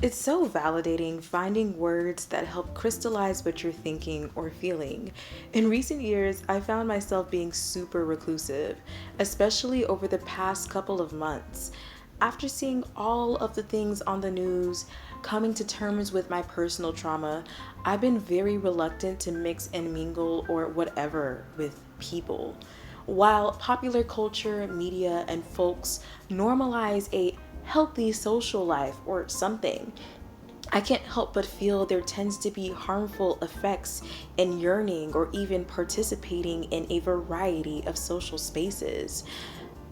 It's so validating finding words that help crystallize what you're thinking or feeling. In recent years, I found myself being super reclusive, especially over the past couple of months. After seeing all of the things on the news, coming to terms with my personal trauma, I've been very reluctant to mix and mingle or whatever with people. While popular culture, media, and folks normalize a healthy social life or something, I can't help but feel there tends to be harmful effects in yearning or even participating in a variety of social spaces.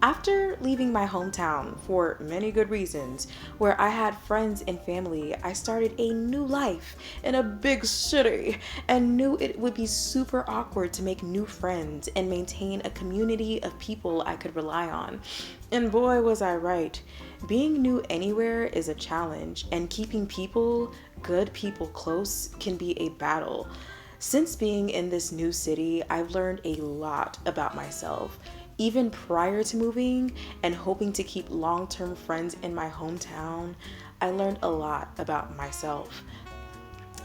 After leaving my hometown for many good reasons, where I had friends and family, I started a new life in a big city and knew it would be super awkward to make new friends and maintain a community of people I could rely on. And boy, was I right. Being new anywhere is a challenge, and keeping people, good people, close can be a battle. Since being in this new city, I've learned a lot about myself. Even prior to moving and hoping to keep long term friends in my hometown, I learned a lot about myself.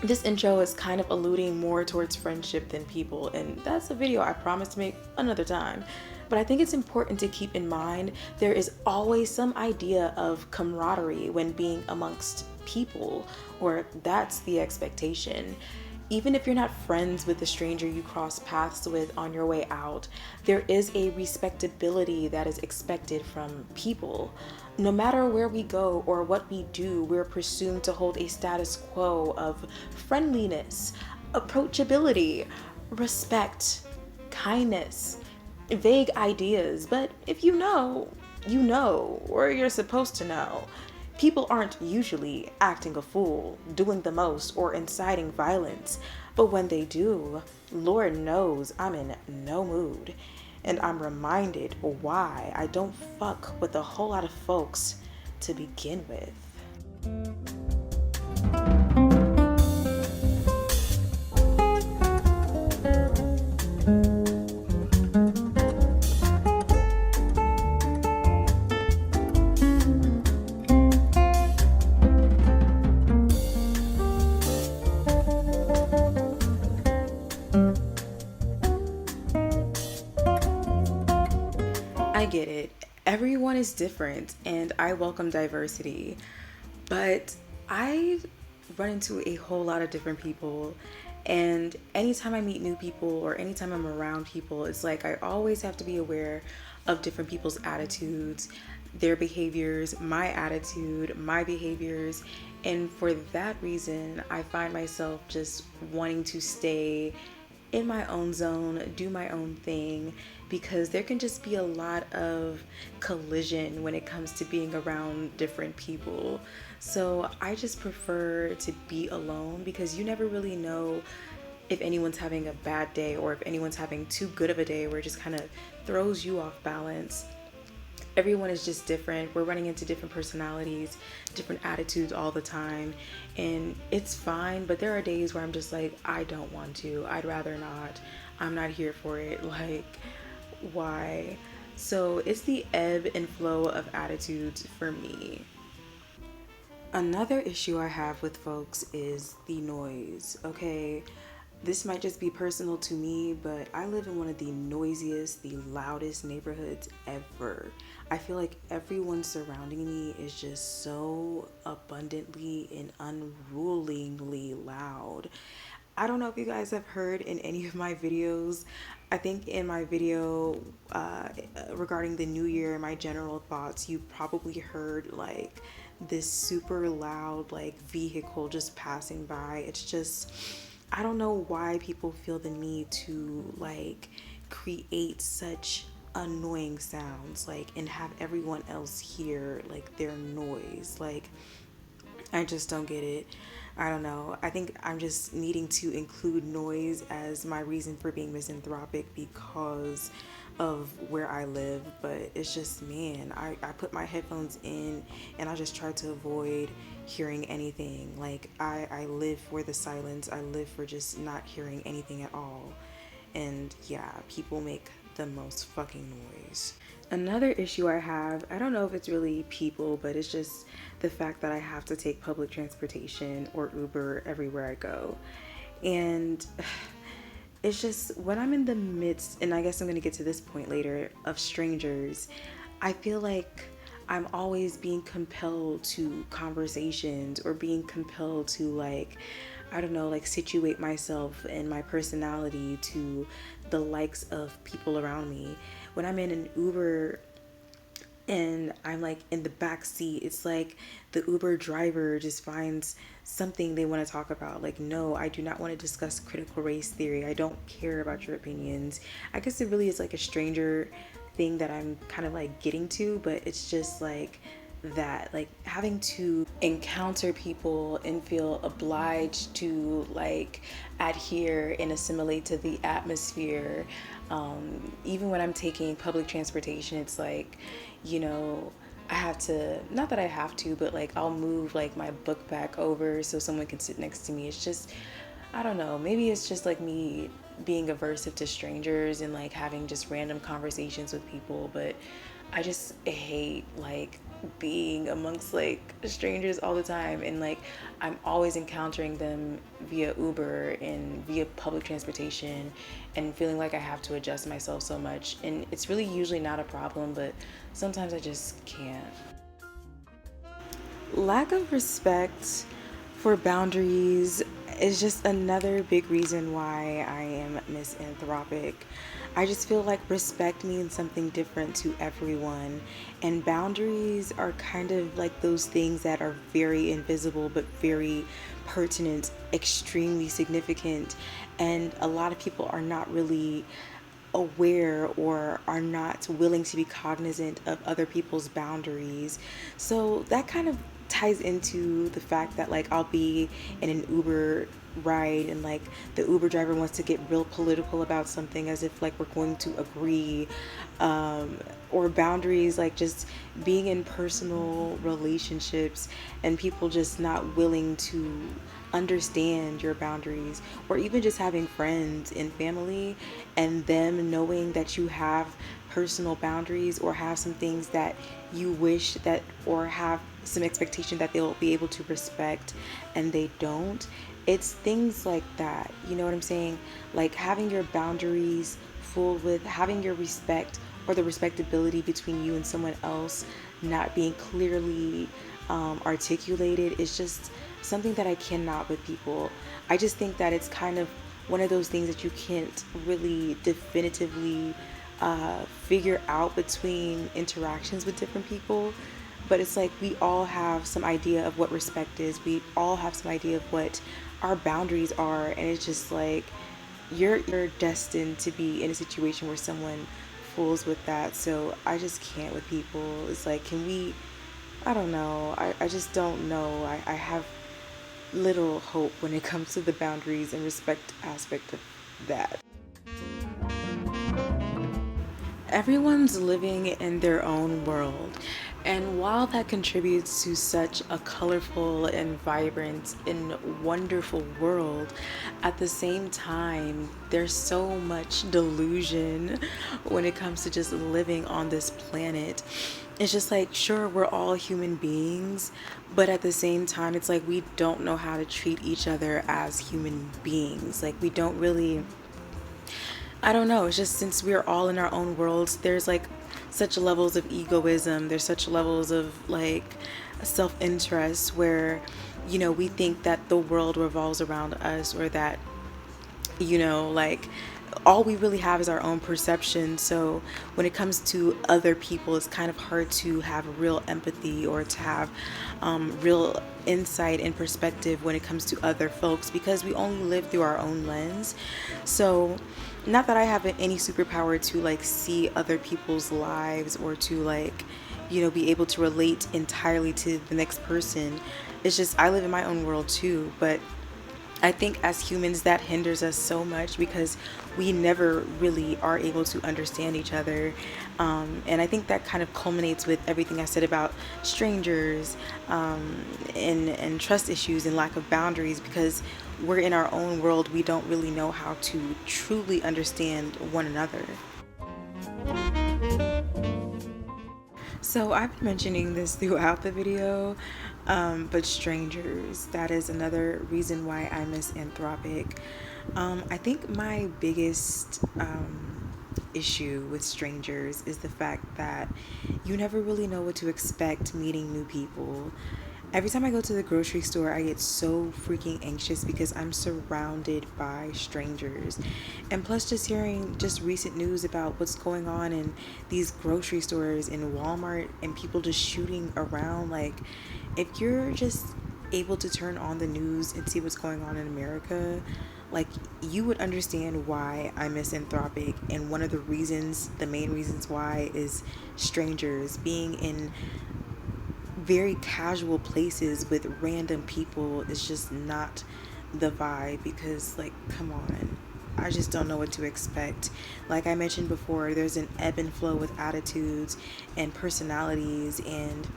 This intro is kind of alluding more towards friendship than people, and that's a video I promise to make another time. But I think it's important to keep in mind there is always some idea of camaraderie when being amongst people, or that's the expectation. Even if you're not friends with the stranger you cross paths with on your way out, there is a respectability that is expected from people. No matter where we go or what we do, we're presumed to hold a status quo of friendliness, approachability, respect, kindness, vague ideas. But if you know, or you're supposed to know. People aren't usually acting a fool, doing the most, or inciting violence. But when they do, Lord knows I'm in no mood. And I'm reminded why I don't fuck with a whole lot of folks to begin with. I get it. Everyone is different, and I welcome diversity. But I run into a whole lot of different people, and anytime I meet new people or anytime I'm around people, it's like I always have to be aware of different people's attitudes, their behaviors, my attitude, my behaviors. And for that reason, I find myself just wanting to stay in my own zone, do my own thing, because there can just be a lot of collision when it comes to being around different people. So I just prefer to be alone because you never really know if anyone's having a bad day or if anyone's having too good of a day where it just kind of throws you off balance. Everyone is just different. We're running into different personalities, different attitudes all the time, and it's fine. But there are days where I'm just like, I don't want to. I'd rather not. I'm not here for it. Like, why? So it's the ebb and flow of attitudes for me. Another issue I have with folks is the noise, okay? This might just be personal to me, but I live in one of the noisiest, the loudest neighborhoods ever. I feel like everyone surrounding me is just so abundantly and unrulingly loud. I don't know if you guys have heard in any of my videos. I think in my video regarding the new year, my general thoughts, you probably heard like this super loud like vehicle just passing by. It's just, I don't know why people feel the need to like create such annoying sounds like and have everyone else hear like their noise. Like, I just don't get it. I don't know. I think I'm just needing to include noise as my reason for being misanthropic because of where I live. But it's just, man, I put my headphones in and I just try to avoid hearing anything. Like, I live for the silence. I live for just not hearing anything at all. And yeah, people make the most fucking noise. Another issue I have, I don't know if it's really people, but it's just the fact that I have to take public transportation or Uber everywhere I go. And it's just when I'm in the midst, and I guess I'm going to get to this point later, of strangers, I feel like I'm always being compelled to conversations or being compelled to, like, I don't know, like situate myself and my personality to the likes of people around me. When I'm in an Uber and I'm like in the back seat, it's like the Uber driver just finds something they want to talk about. Like, no, I do not want to discuss critical race theory. I don't care about your opinions. I guess it really is like a stranger thing that I'm kind of like getting to, but it's just like that, like having to encounter people and feel obliged to like adhere and assimilate to the atmosphere. Even when I'm taking public transportation, it's like, I have to, not that I have to, but like I'll move like my book back over so someone can sit next to me. It's just, I don't know, maybe it's just like me being aversive to strangers and like having just random conversations with people, but I just hate like being amongst like strangers all the time, and like I'm always encountering them via Uber and via public transportation and feeling like I have to adjust myself so much, and it's really usually not a problem, but sometimes I just can't. Lack of respect for boundaries is just another big reason why I am misanthropic. I just feel like respect means something different to everyone, and boundaries are kind of like those things that are very invisible but very pertinent, extremely significant, and a lot of people are not really aware or are not willing to be cognizant of other people's boundaries. So that kind of ties into the fact that like I'll be in an Uber ride and like the Uber driver wants to get real political about something as if like we're going to agree, or boundaries like just being in personal relationships and people just not willing to understand your boundaries, or even just having friends and family and them knowing that you have personal boundaries or have some things that you wish that, or have some expectation that they'll be able to respect and they don't. It's things like that, you know what I'm saying? Like having your boundaries full with having your respect or the respectability between you and someone else not being clearly articulated is just something that I cannot with people. I just think that it's kind of one of those things that you can't really definitively figure out between interactions with different people. But it's like we all have some idea of what respect is. We all have some idea of what our boundaries are, and it's just like you're destined to be in a situation where someone fools with that. So I just can't with people. It's like, can we? I don't know. I just don't know. I have little hope when it comes to the boundaries and respect aspect of that. Everyone's living in their own world. And while that contributes to such a colorful and vibrant and wonderful world, at the same time, there's so much delusion when it comes to just living on this planet. It's just like, sure, we're all human beings, but at the same time, it's like we don't know how to treat each other as human beings. Like, we don't really, I don't know. It's just since we're all in our own worlds, there's like such levels of egoism. There's such levels of like self-interest where, we think that the world revolves around us, or that, like all we really have is our own perception. So when it comes to other people, it's kind of hard to have real empathy or to have real insight and perspective when it comes to other folks, because we only live through our own lens. So not that I have any superpower to like see other people's lives or to like, be able to relate entirely to the next person. It's just I live in my own world too, but I think as humans that hinders us so much because we never really are able to understand each other. And I think that kind of culminates with everything I said about strangers, and trust issues and lack of boundaries, because we're in our own world. We don't really know how to truly understand one another. So I've been mentioning this throughout the video, but strangers, that is another reason why I'm misanthropic. I think my biggest issue with strangers is the fact that you never really know what to expect meeting new people. Every time I go to the grocery store, I get so freaking anxious because I'm surrounded by strangers. And plus, just hearing just recent news about what's going on in these grocery stores in Walmart and people just shooting around. Like, if you're just able to turn on the news and see what's going on in America, like, you would understand why I'm misanthropic. And one of the reasons, the main reasons why, is strangers. Being in very casual places with random people is just not the vibe, because, like, come on, I just don't know what to expect. Like I mentioned before, there's an ebb and flow with attitudes and personalities, and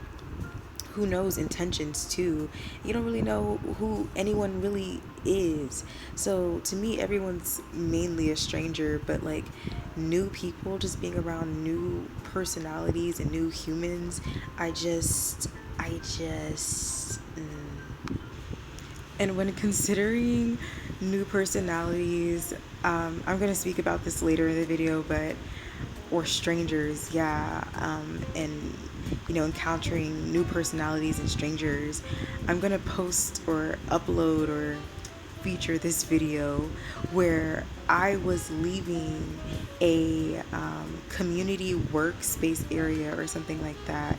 who knows, intentions too. You don't really know who anyone really is. So to me, everyone's mainly a stranger, but like, new people, just being around new personalities and new humans, and when considering new personalities, I'm gonna speak about this later in the video, but or strangers, yeah, and encountering new personalities and strangers, I'm gonna post or upload or feature this video where I was leaving a community workspace area or something like that,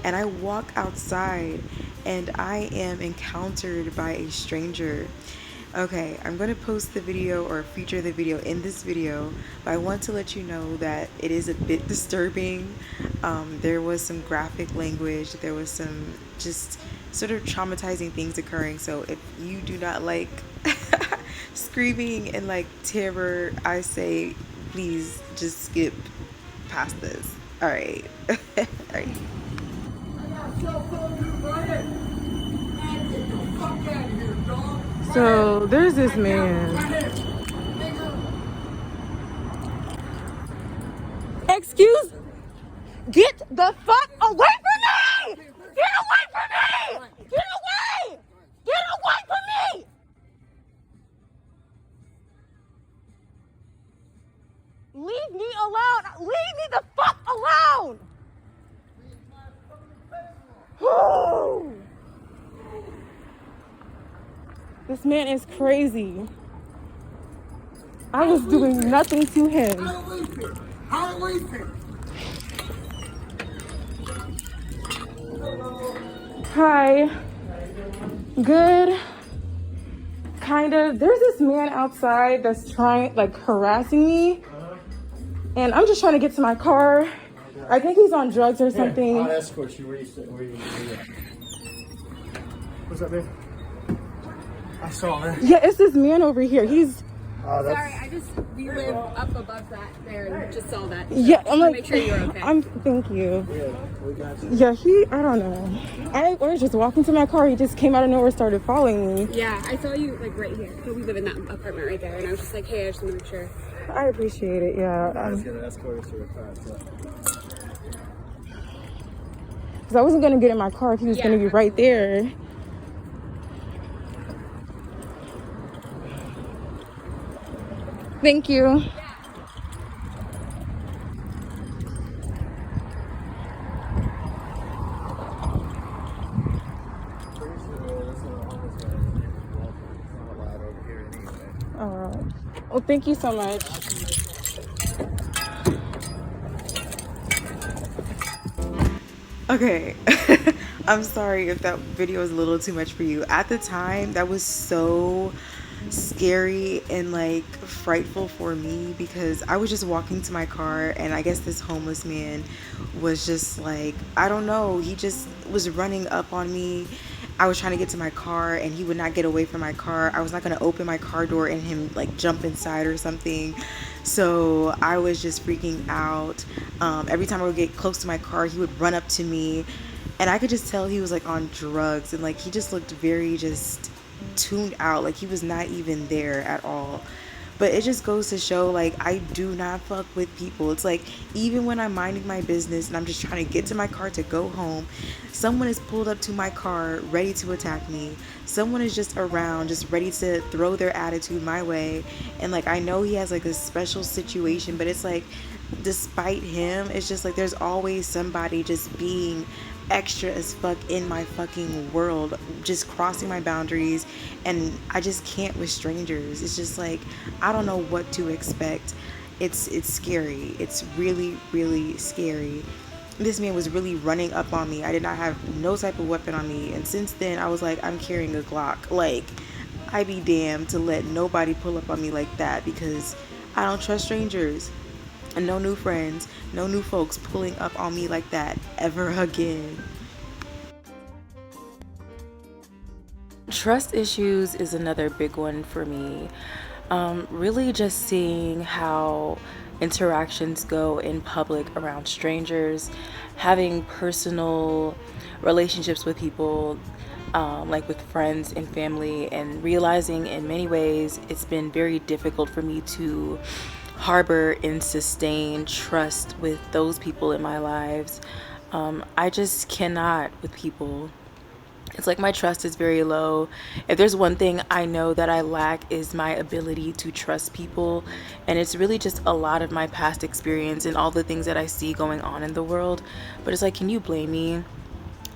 and I walk outside and I am encountered by a stranger. Okay, I'm going to post the video or feature the video in this video, but I want to let you know that it is a bit disturbing. There was some graphic language, there was some just sort of traumatizing things occurring, so if you do not like screaming and like terror, I say please just skip past this. Alright. Alright. So there's this man. Excuse? Get the fuck away from me! Get away from me! Get away! Get away from me! Leave me alone! Leave me the fuck alone! This man is crazy. I was doing nothing to him. Hi. Good. Kind of. There's this man outside that's trying, like, harassing me. And I'm just trying to get to my car. I think he's on drugs or something. I'll escort you. Where you What's up, man? I saw that. Yeah, it's this man over here. He's... Sorry, we live up above that there and just saw that. So yeah, I'm like, make sure you're okay. Thank you. Yeah, we got you. Yeah, I don't know. I was just walking to my car. He just came out of nowhere, started following me. Yeah, I saw you like right here. So we live in that apartment right there, and I was just like, hey, I just want to make sure. I appreciate it, yeah. I was going to escort us to your car, so. Because I wasn't going to get in my car if he was going to be right there. Thank you. All right. Well, thank you so much. Okay. I'm sorry if that video is a little too much for you. At the time, that was so scary and like frightful for me, because I was just walking to my car and I guess this homeless man was just like, I don't know, he just was running up on me. I was trying to get to my car and he would not get away from my car. I was not going to open my car door and him like jump inside or something. So I was just freaking out. Every time I would get close to my car, he would run up to me, and I could just tell he was like on drugs, and like he just looked very just tuned out, like he was not even there at all. But it just goes to show, like, I do not fuck with people. It's like, even when I'm minding my business and I'm just trying to get to my car to go home, someone is pulled up to my car ready to attack me. Someone is just around, just ready to throw their attitude my way. And like, I know he has like a special situation, but it's like, despite him, it's just like there's always somebody just being extra as fuck in my fucking world, just crossing my boundaries, and I just can't with strangers. It's just like, I don't know what to expect. It's scary. It's really, really scary. This man was really running up on me. I did not have no type of weapon on me, and since then I was like, I'm carrying a Glock. Like, I be damned to let nobody pull up on me like that, because I don't trust strangers. And no new friends, no new folks pulling up on me like that ever again. Trust issues is another big one for me. Really just seeing how interactions go in public around strangers, having personal relationships with people, like with friends and family, and realizing in many ways it's been very difficult for me to harbor and sustain trust with those people in my lives. I just cannot with people. It's like my trust is very low. If there's one thing I know that I lack, is my ability to trust people. And it's really just a lot of my past experience and all the things that I see going on in the world. But it's like, can you blame me?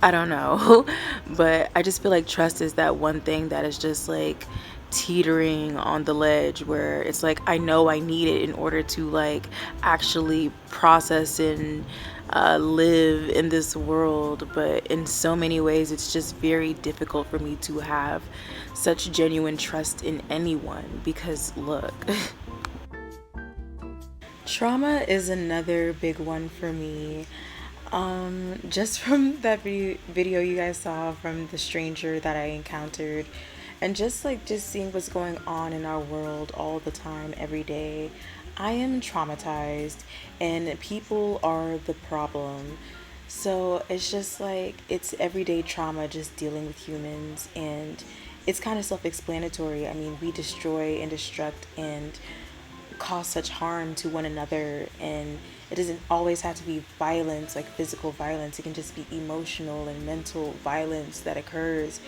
I don't know. But I just feel like trust is that one thing that is just like teetering on the ledge, where it's like, I know I need it in order to like actually process and live in this world. But in so many ways, it's just very difficult for me to have such genuine trust in anyone, because look. Trauma is another big one for me. Just from that video you guys saw from the stranger that I encountered, and just seeing what's going on in our world all the time, every day, I am traumatized, and people are the problem. So it's just like, it's everyday trauma just dealing with humans, and it's kind of self-explanatory. I mean, we destroy and destruct and cause such harm to one another, and it doesn't always have to be violence, like physical violence. It can just be emotional and mental violence that occurs,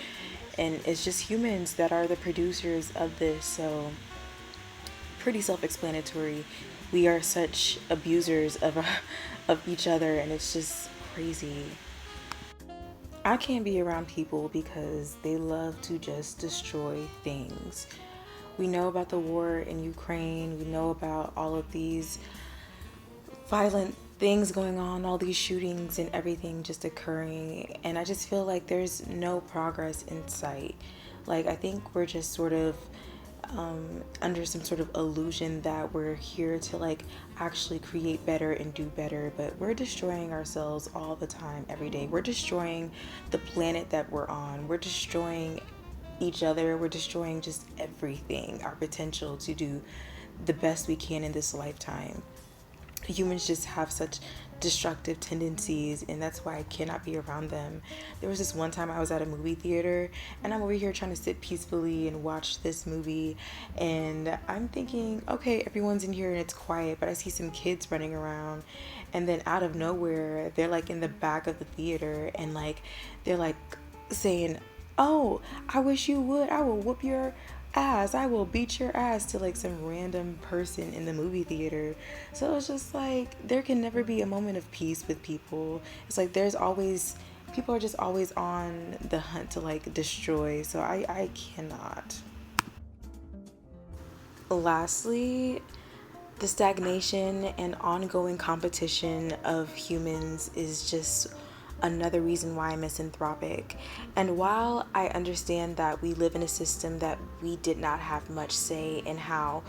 and it's just humans that are the producers of this. So pretty self-explanatory. We are such abusers of of each other, and it's just crazy. I can't be around people because they love to just destroy things. We know about the war in Ukraine. We know about all of these violent things going on, all these shootings and everything just occurring. And I just feel like there's no progress in sight. Like, I think we're just sort of under some sort of illusion that we're here to like actually create better and do better, but we're destroying ourselves all the time, every day. We're destroying the planet that we're on. We're destroying each other. We're destroying just everything, our potential to do the best we can in this lifetime. Humans just have such destructive tendencies, and that's why I cannot be around them. There was this one time I was at a movie theater, and I'm over here trying to sit peacefully and watch this movie, and I'm thinking, okay, everyone's in here and it's quiet, but I see some kids running around, and then out of nowhere, they're like in the back of the theater, and like they're like saying, oh, I wish you would, I will whoop your ass, I will beat your ass, to like some random person in the movie theater. So it's just like, there can never be a moment of peace with people. It's like there's always, people are just always on the hunt to like destroy. So I cannot. Lastly, the stagnation and ongoing competition of humans is just another reason why I'm misanthropic. And while I understand that we live in a system that we did not have much say in how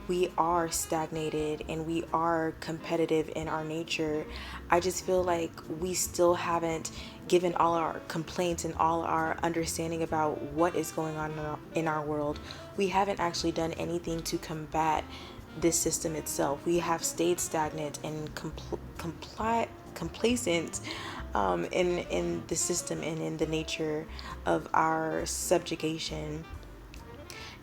we are stagnated and we are competitive in our nature, I just feel like we still haven't given all our complaints and all our understanding about what is going on in our world. We haven't actually done anything to combat this system itself. We have stayed stagnant and complacent in the system and in the nature of our subjugation.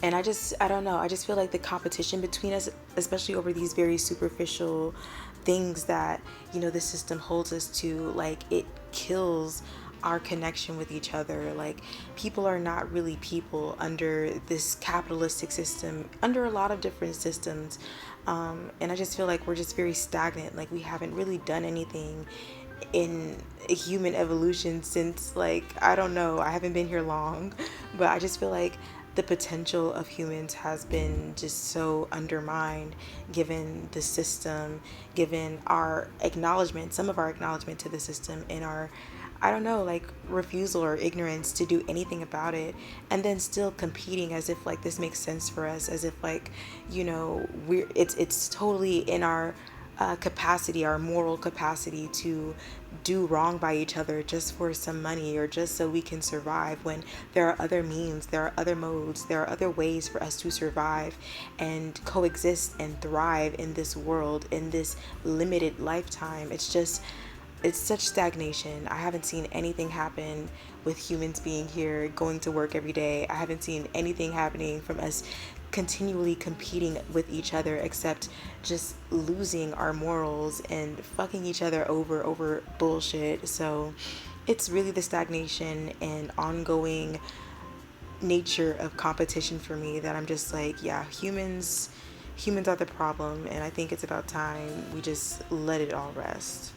And I don't know, I just feel like the competition between us, especially over these very superficial things that, the system holds us to, like, it kills our connection with each other. Like, people are not really people under this capitalistic system, under a lot of different systems. And I just feel like we're just very stagnant. Like, we haven't really done anything in human evolution since, like, I don't know, I haven't been here long, but I just feel like the potential of humans has been just so undermined given the system, given our acknowledgement, some of our acknowledgement to the system, and our, I don't know, like, refusal or ignorance to do anything about it, and then still competing as if like this makes sense for us, as if like, it's totally in our capacity, our moral capacity to do wrong by each other just for some money or just so we can survive, when there are other means, there are other modes, there are other ways for us to survive and coexist and thrive in this world, in this limited lifetime. It's such stagnation. I haven't seen anything happen with humans being here, going to work every day. I haven't seen anything happening from us continually competing with each other, except just losing our morals and fucking each other over bullshit. So it's really the stagnation and ongoing nature of competition for me that I'm just like, yeah, humans are the problem, and I think it's about time we just let it all rest.